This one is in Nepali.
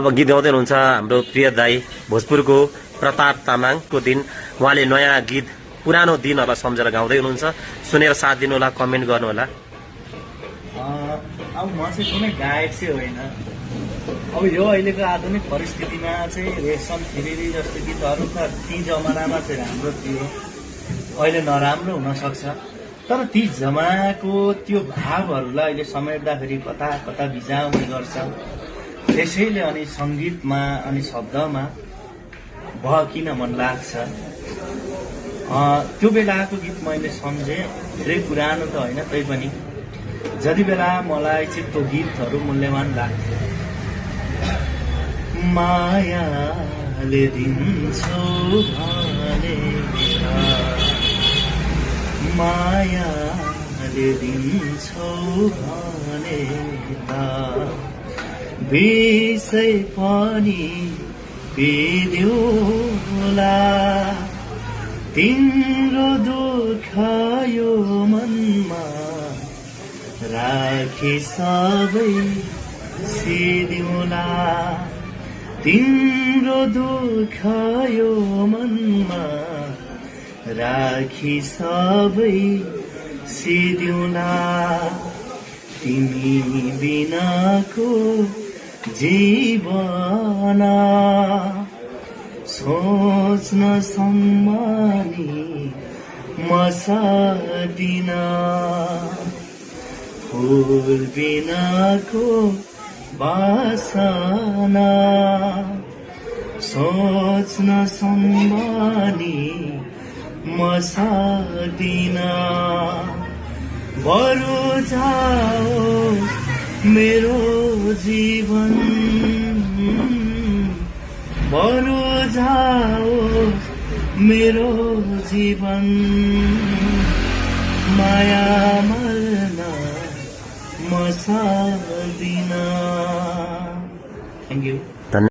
अब गीत गाउँदै हुनुहुन्छ हाम्रो प्रिय दाई भोजपुरको प्रताप तामाङको दिन। उहाँले नयाँ गीत पुरानो दिनहरूलाई सम्झेर गाउँदै हुनुहुन्छ। सुनेर साथ दिनु होला, कमेन्ट गर्नु होला। अब म चाहिँ कुनै गायक चाहिँ होइन। अब यो अहिलेको आधुनिक परिस्थितिमा चाहिँ रेशम थिरिरी जस्तो गीतहरू त ती जमानामा चाहिँ राम्रो थियो, अहिले नराम्रो हुन सक्छ। तर ती जमानाको त्यो भावहरूलाई अहिले समेट्दाखेरि कता कता भिजाउने गर्छ। त्यसैले अनि सङ्गीतमा अनि शब्दमा बहकिन मन लाग्छ। त्यो बेलाको गीत मैले सम्झेँ, धेरै पुरानो त होइन तैपनि जति बेला मलाई चाहिँ त्यो गीतहरू मूल्यवान लाग्थ्यो। मायाले दिन्छौ भने मायाले दिन्छौ भने विषय पनि पिदिउला, तिम्रो दुःख यो मनमा राखी सबै सिदिउला, तिम्रो दुःख यो मनमा राखी सबै सिदिउला। तिमी बिनाको जीवन सोच्न सम्मानी म सक्दिन, फुल बिनाको बासना सोच्न सम्मानी म सक्दिन। बरु जाओस् मेरो जीवन, बरु जाओस् मेरो जीवन, माया मर्न म सक्दिन। Thank you.